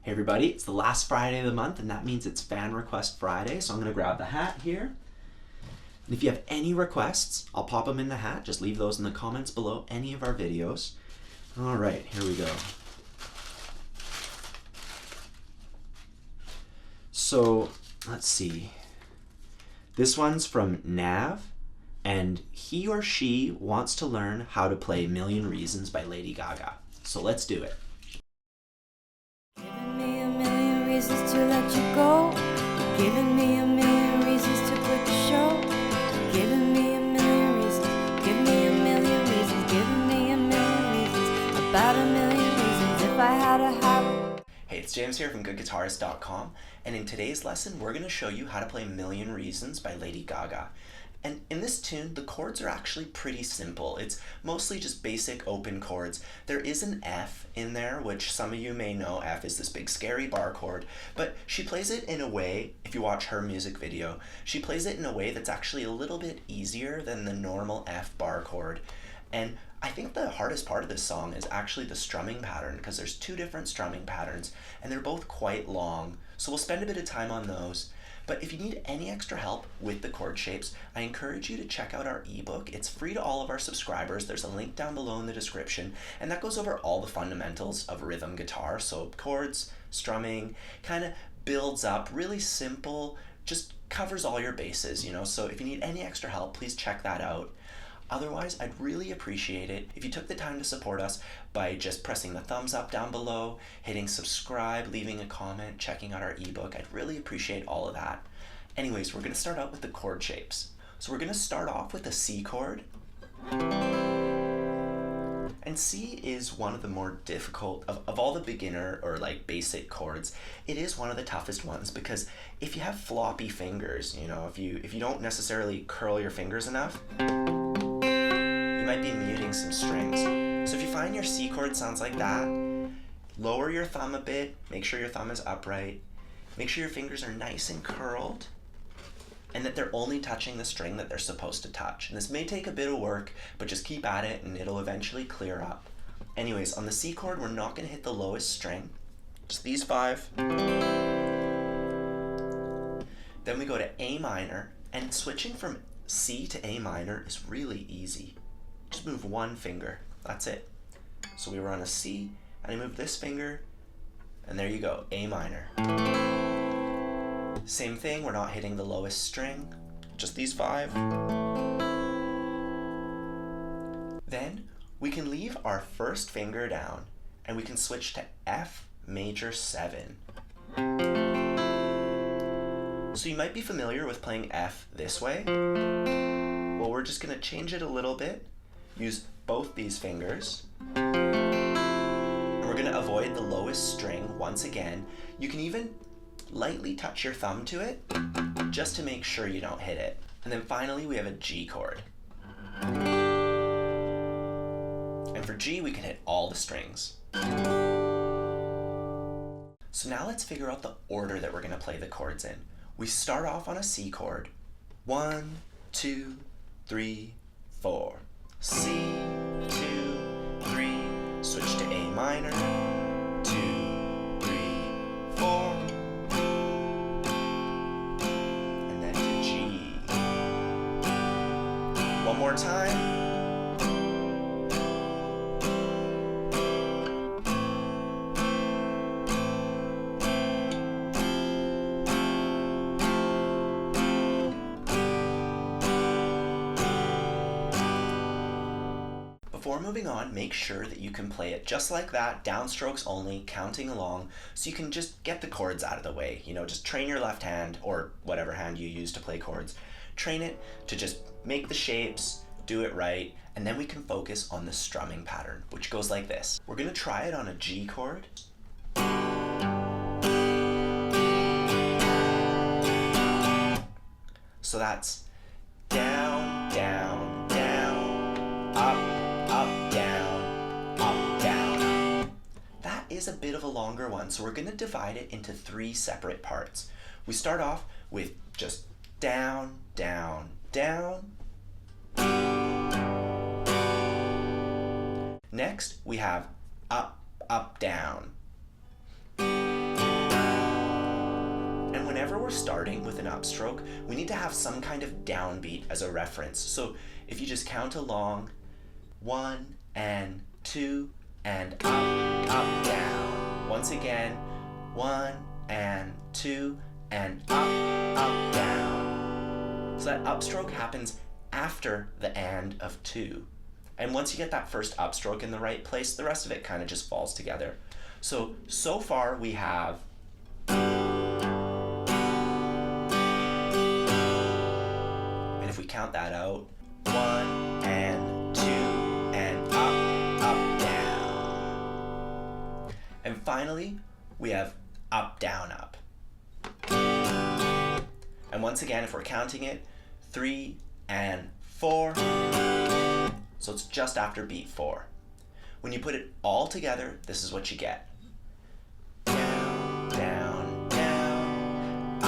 Hey everybody, it's the last Friday of the month and that means it's Fan Request Friday, so I'm going to grab the hat here. And if you have any requests, I'll pop them in the hat. Just leave those in the comments below any of our videos. Alright, here we go. So, let's see. This one's from Nav, and he or she wants to learn how to play Million Reasons by Lady Gaga. So let's do it. Giving me a million reasons to let you go. Giving me a million reasons to quit the show. Giving me a million reasons. Give me a million reasons. Giving me a million reasons. About a million reasons if I had a habit. Hey, it's James here from GoodGuitarist.com, and in today's lesson we're going to show you how to play Million Reasons by Lady Gaga. And in this tune, the chords are actually pretty simple. It's mostly just basic open chords. There is an F in there, which some of you may know. F is this big scary bar chord, but she plays it in a way, if you watch her music video, she plays it in a way that's actually a little bit easier than the normal F bar chord. And I think the hardest part of this song is actually the strumming pattern, because there's two different strumming patterns and they're both quite long. So we'll spend a bit of time on those. But if you need any extra help with the chord shapes, I encourage you to check out our ebook. It's free to all of our subscribers. There's a link down below in the description, and that goes over all the fundamentals of rhythm guitar. So chords, strumming, kind of builds up, really simple, just covers all your bases, you know. So if you need any extra help, please check that out. Otherwise, I'd really appreciate it if you took the time to support us by just pressing the thumbs up down below, hitting subscribe, leaving a comment, checking out our ebook. I'd really appreciate all of that. Anyways, we're going to start out with the chord shapes. So we're going to start off with a C chord. And C is one of the more difficult, of all the beginner or like basic chords, it is one of the toughest ones, because if you have floppy fingers, you know, if you don't necessarily curl your fingers enough, might be muting some strings. So if you find your C chord sounds like that, lower your thumb a bit, make sure your thumb is upright, make sure your fingers are nice and curled, and that they're only touching the string that they're supposed to touch. And this may take a bit of work, but just keep at it and it'll eventually clear up. Anyways, on the C chord, we're not going to hit the lowest string, just these five. Then we go to A minor, and switching from C to A minor is really easy. Just move one finger, that's it. So we were on a C, and I move this finger, and there you go, A minor. Same thing, we're not hitting the lowest string, just these five. Then we can leave our first finger down, and we can switch to F major 7. So you might be familiar with playing F this way. Well, we're just gonna change it a little bit. Use both these fingers, and we're going to avoid the lowest string once again. You can even lightly touch your thumb to it just to make sure you don't hit it. And then finally we have a G chord. And for G we can hit all the strings. So now let's figure out the order that we're going to play the chords in. We start off on a C chord. 1, 2, 3, 4. C, 2, 3, switch to A minor, 2, 3, 4, and then to G. One more time. Before moving on, make sure that you can play it just like that, downstrokes only, counting along, so you can just get the chords out of the way. You know, just train your left hand, or whatever hand you use to play chords. Train it to just make the shapes, do it right, and then we can focus on the strumming pattern, which goes like this. We're going to try it on a G chord. So that's down, down, down, up, down, up, down. That is a bit of a longer one, so we're going to divide it into 3 separate parts. We start off with just down, down, down. Next, we have up, up, down. whenever we're starting with an upstroke, we need to have some kind of downbeat as a reference. So if you just count along, 1 and 2 and up, down. Once again, 1 and 2 and up, down. So that upstroke happens after the and of 2. And once you get that first upstroke in the right place, the rest of it kind of just falls together. So far we have and if we count that out, 1 and 2 and up, down. And finally, we have up, down, up. And once again, if we're counting it, 3 and 4. So it's just after beat 4. When you put it all together, this is what you get. Down, down, down,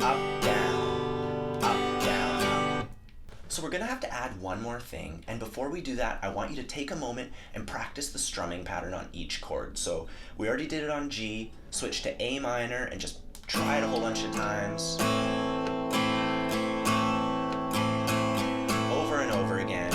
up, down, up. So we're gonna have to add one more thing, and before we do that, I want you to take a moment and practice the strumming pattern on each chord. So we already did it on G, switch to A minor, and just try it a whole bunch of times. Over and over again.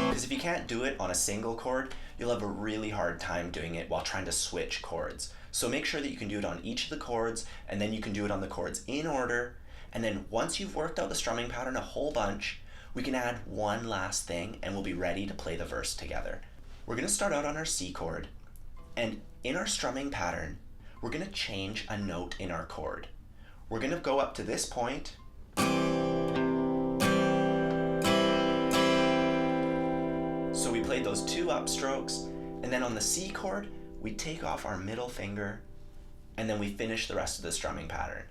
Because if you can't do it on a single chord, you'll have a really hard time doing it while trying to switch chords. So make sure that you can do it on each of the chords, and then you can do it on the chords in order. And then once you've worked out the strumming pattern a whole bunch, we can add one last thing and we'll be ready to play the verse together. We're gonna start out on our C chord, and in our strumming pattern, we're gonna change a note in our chord. We're gonna go up to this point, so we played those 2 upstrokes, and then on the C chord, we take off our middle finger, and then we finish the rest of the strumming pattern.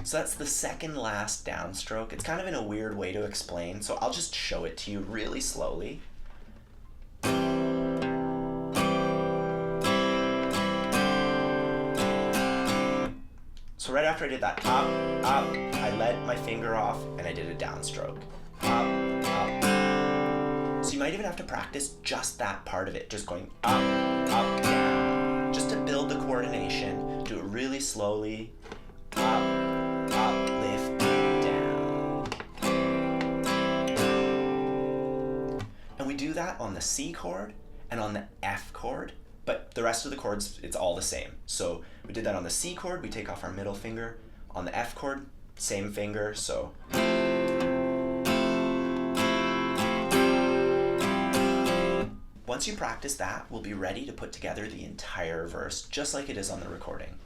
So that's the second last downstroke. It's kind of in a weird way to explain, so I'll just show it to you really slowly. So right after I did that up, I let my finger off and I did a downstroke. Up. So you might even have to practice just that part of it, just going up, down. Just to build the coordination, do it really slowly. Up, lift, down. And we do that on the C chord and on the F chord, but the rest of the chords, it's all the same. So we did that on the C chord, we take off our middle finger. On the F chord, same finger, so. Once you practice that, we'll be ready to put together the entire verse, just like it is on the recording.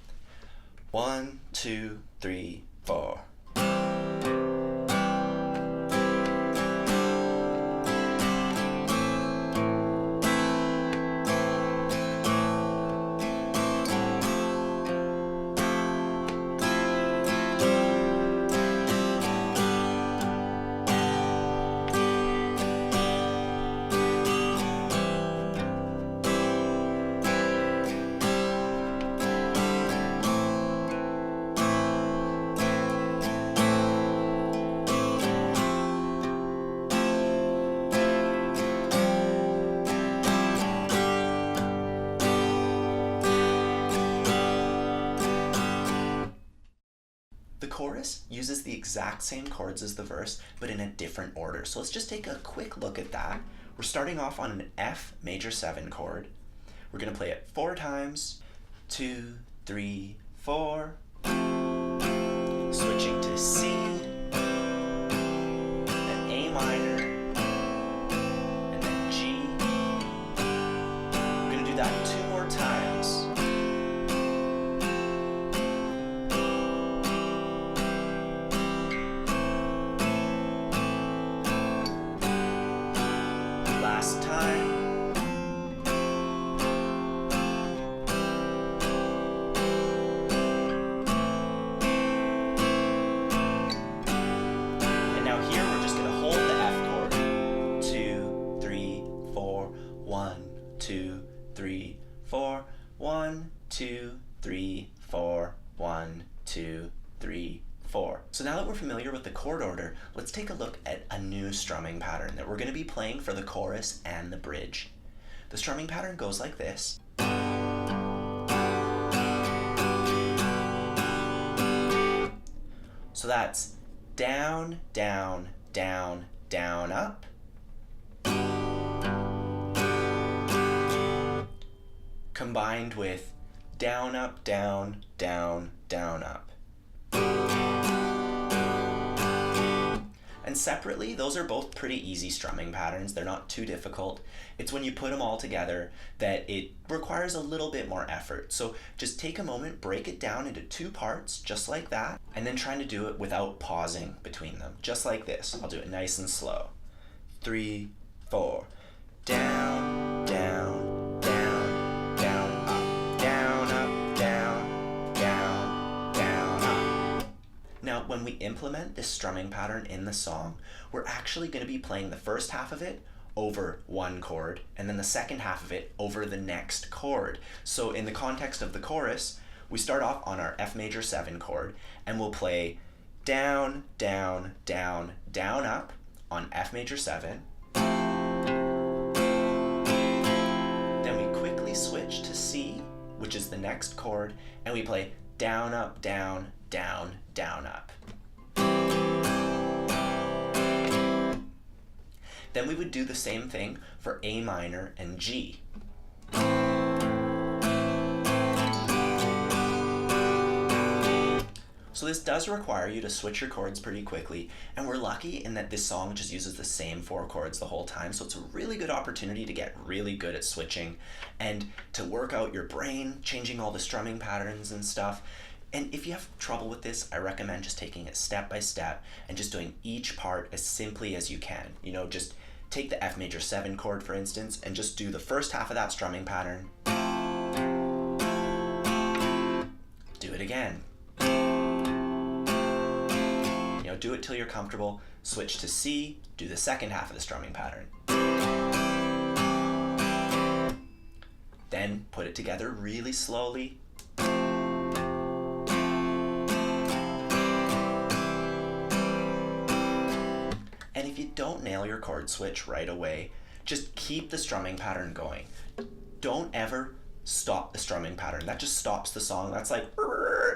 1, 2, 3, 4. The chorus uses the exact same chords as the verse, but in a different order. So let's just take a quick look at that. We're starting off on an F major 7 chord. We're gonna play it 4 times. 2, 3, 4. Switching to C, then A minor, and then G. We're gonna do that 2 more times. Last time. And now here we're just going to hold the F chord. 2, 3, 4, 1, 2, 3, 4, 1, 2, 3, 4, 1, 2, 3, 4. So now that we're familiar with the chord order, let's take a look at a new strumming pattern that we're going to be playing for the chorus and the bridge. The strumming pattern goes like this. So that's down, down, down, down, up. Combined with down, up, down, down, down, up. And separately, those are both pretty easy strumming patterns. They're not too difficult. It's when you put them all together that it requires a little bit more effort. So just take a moment, break it down into 2 parts, just like that, and then trying to do it without pausing between them, just like this. I'll do it nice and slow. 3, 4. Down, down, down, down, up, down, up, down, down, down, up. Now, when we implement this strumming pattern in the song, we're actually going to be playing the first half of it over one chord, and then the second half of it over the next chord. So in the context of the chorus, we start off on our F major 7 chord, and we'll play down, down, down, down, up on F major 7. Then we quickly switch to C, which is the next chord, and we play down, up, down, down, down, up. Then we would do the same thing for A minor and G. So this does require you to switch your chords pretty quickly, and we're lucky in that this song just uses the same 4 chords the whole time, so it's a really good opportunity to get really good at switching and to work out your brain, changing all the strumming patterns and stuff. And if you have trouble with this, I recommend just taking it step by step and just doing each part as simply as you can. You know, just take the F major 7 chord, for instance, and just do the first half of that strumming pattern. Do it again. You know, do it till you're comfortable. Switch to C, do the second half of the strumming pattern. Then put it together really slowly. And if you don't nail your chord switch right away, just keep the strumming pattern going. Don't ever stop the strumming pattern. That just stops the song. That's like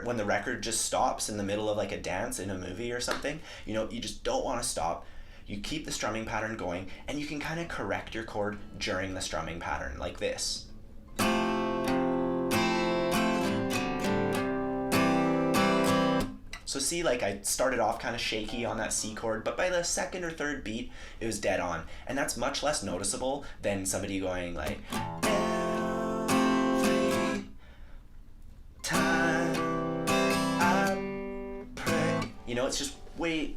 when the record just stops in the middle of like a dance in a movie or something. You know, you just don't want to stop. You keep the strumming pattern going, and you can kind of correct your chord during the strumming pattern like this. So see, like I started off kind of shaky on that C chord, but by the second or third beat, it was dead on. And that's much less noticeable than somebody going like, every time I pray. You know, it's just it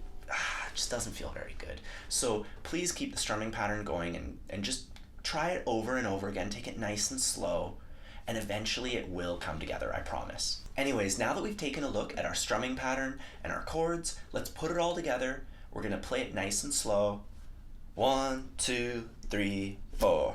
just doesn't feel very good. So please keep the strumming pattern going and just try it over and over again. Take it nice and slow, and eventually it will come together, I promise. Anyways, now that we've taken a look at our strumming pattern and our chords, let's put it all together. We're gonna play it nice and slow. 1, 2, 3, 4.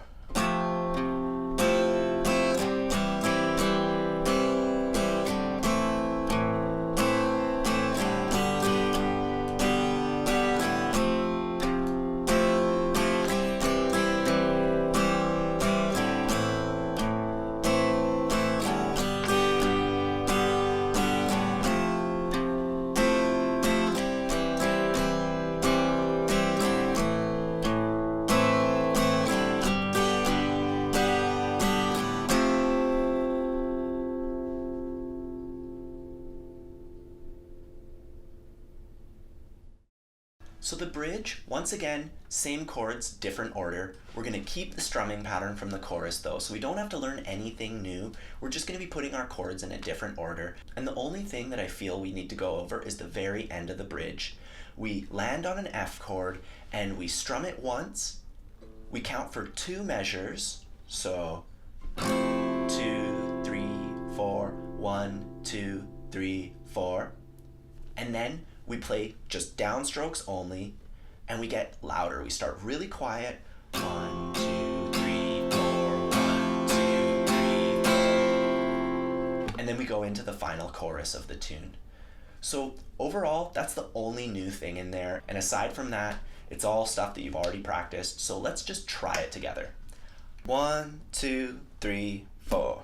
So the bridge, once again, same chords, different order. We're going to keep the strumming pattern from the chorus though, so we don't have to learn anything new. We're just going to be putting our chords in a different order. And the only thing that I feel we need to go over is the very end of the bridge. We land on an F chord and we strum it once. We count for 2 measures. So 2, 3, 4, 1, 2, 3, 4. And then we play just downstrokes only, and we get louder. We start really quiet. 1, 2, 3, 4, 1, 2, 3, 4. And then we go into the final chorus of the tune. So overall, that's the only new thing in there. And aside from that, it's all stuff that you've already practiced. So let's just try it together. 1, 2, 3, 4.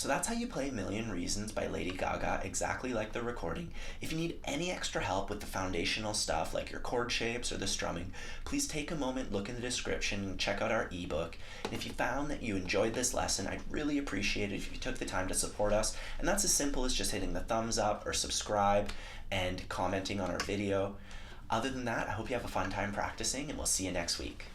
So that's how you play Million Reasons by Lady Gaga, exactly like the recording. If you need any extra help with the foundational stuff like your chord shapes or the strumming, please take a moment, look in the description, and check out our ebook. And if you found that you enjoyed this lesson, I'd really appreciate it if you took the time to support us. And that's as simple as just hitting the thumbs up or subscribe and commenting on our video. Other than that, I hope you have a fun time practicing, and we'll see you next week.